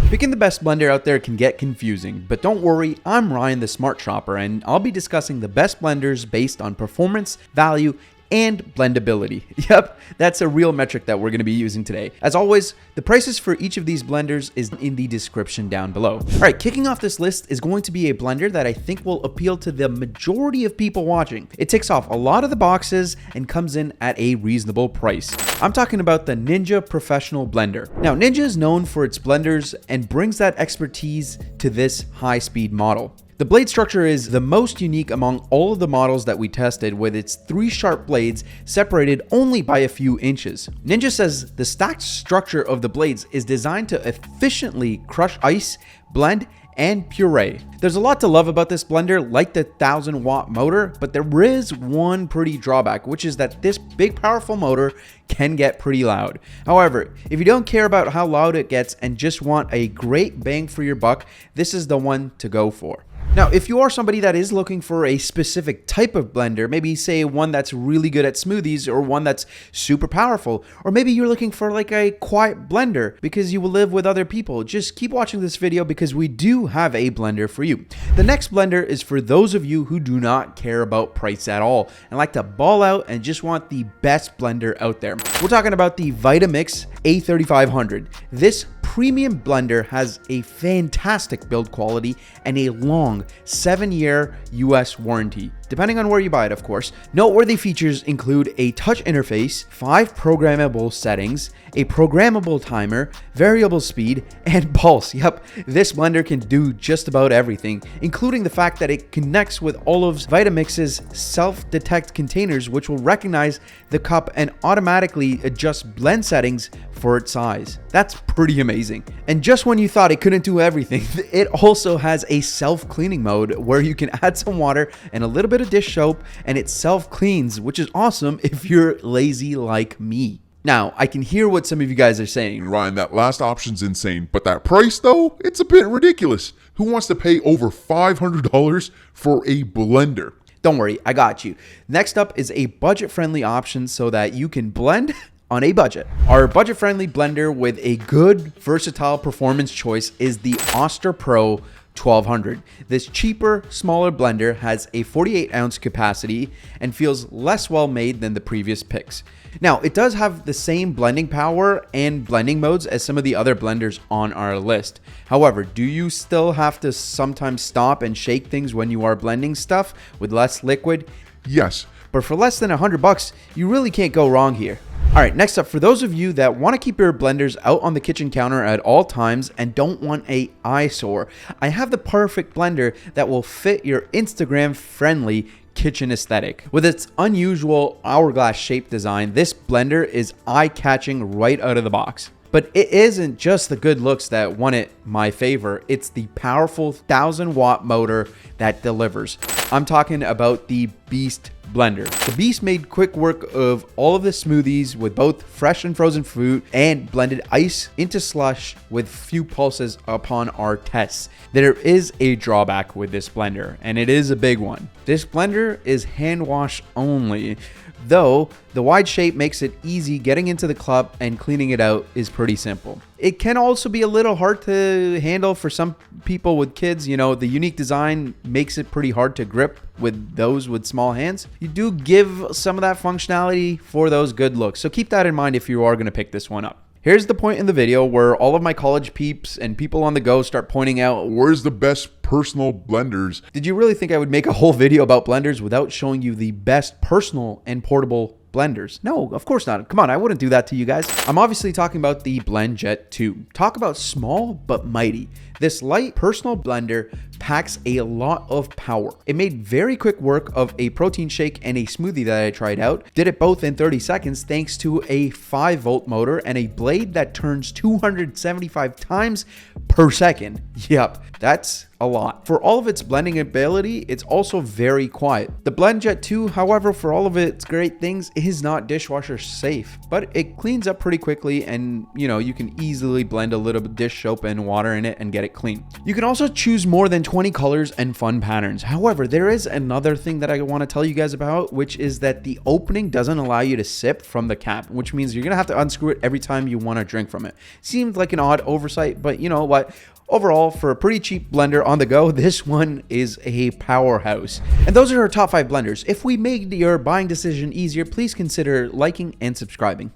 Picking the best blender out there can get confusing, but don't worry, I'm Ryan the Smart Shopper, and I'll be discussing the best blenders based on performance, value, and blendability. Yep, that's a real metric that we're going to be using today. As always, the prices for each of these blenders is in the description down below. All right, kicking off this list is going to be a blender that I think will appeal to the majority of people watching. It ticks off a lot of the boxes and comes in at a reasonable price. I'm talking about the Ninja Professional Blender. Now, Ninja is known for its blenders and brings that expertise to this high-speed model. The blade structure is the most unique among all of the models that we tested, with its 3 sharp blades separated only by a few inches. Ninja says the stacked structure of the blades is designed to efficiently crush ice, blend, and puree. There's a lot to love about this blender, like the 1000-watt motor, but there is one pretty drawback, which is that this big powerful motor can get pretty loud. However, if you don't care about how loud it gets and just want a great bang for your buck, this is the one to go for. Now, if you are somebody that is looking for a specific type of blender, maybe say one that's really good at smoothies or one that's super powerful, or maybe you're looking for like a quiet blender because you will live with other people, just keep watching this video because we do have a blender for you. The next blender is for those of you who do not care about price at all and like to ball out and just want the best blender out there. We're talking about the Vitamix A3500. This premium blender has a fantastic build quality and a long 7-year US warranty, depending on where you buy it, of course. Noteworthy features include a touch interface, 5 programmable settings, a programmable timer, variable speed, and pulse. Yep, this blender can do just about everything, including the fact that it connects with all of Vitamix's self-detect containers, which will recognize the cup and automatically adjust blend settings for its size. That's pretty amazing. And just when you thought it couldn't do everything, it also has a self-cleaning mode where you can add some water and a little bit of dish soap and it self-cleans, which is awesome if you're lazy like me. Now, I can hear what some of you guys are saying. Ryan, that last option's insane, but that price though, it's a bit ridiculous. Who wants to pay over $500 for a blender? Don't worry, I got you. Next up is a budget-friendly option so that you can blend on a budget. Our budget-friendly blender with a good, versatile performance choice is the Oster Pro 1200. This cheaper, smaller blender has a 48-ounce capacity and feels less well made than the previous picks. Now, it does have the same blending power and blending modes as some of the other blenders on our list. However, do you still have to sometimes stop and shake things when you are blending stuff with less liquid? Yes. But for less than $100, you really can't go wrong here. All right, next up, for those of you that want to keep your blenders out on the kitchen counter at all times and don't want an eyesore, I have the perfect blender that will fit your Instagram-friendly kitchen aesthetic. With its unusual hourglass-shaped design, this blender is eye-catching right out of the box. But it isn't just the good looks that won it my favor, it's the powerful 1000-watt motor that delivers. I'm talking about the Beast blender. The Beast made quick work of all of the smoothies with both fresh and frozen fruit and blended ice into slush with few pulses upon our tests. There is a drawback with this blender, and it is a big one. This blender is hand wash only, though the wide shape makes it easy. Getting into the cup and cleaning it out is pretty simple. It can also be a little hard to handle for some people with kids. You know, the unique design makes it pretty hard to grip with those with small hands. You do give some of that functionality for those good looks, so keep that in mind if you are going to pick this one up. Here's the point in the video where all of my college peeps and people on the go start pointing out, where's the best personal blenders? Did you really think I would make a whole video about blenders without showing you the best personal and portable blenders? No, of course not. Come on, I wouldn't do that to you guys. I'm obviously talking about the BlendJet 2. Talk about small but mighty. This light personal blender packs a lot of power. It made very quick work of a protein shake and a smoothie that I tried out. Did it both in 30 seconds thanks to a 5-volt motor and a blade that turns 275 times per second. Yep, that's a lot. For all of its blending ability, it's also very quiet. The BlendJet 2, however, for all of its great things, is not dishwasher safe, but it cleans up pretty quickly, and you can easily blend a little bit dish soap and water in it and get it clean. You can also choose more than 20 colors and fun patterns. However, there is another thing that I want to tell you guys about, which is that the opening doesn't allow you to sip from the cap, which means you're going to have to unscrew it every time you want to drink from it. Seemed like an odd oversight, but you know what? Overall, for a pretty cheap blender on the go, this one is a powerhouse. And those are our top 5 blenders. If we made your buying decision easier, please consider liking and subscribing.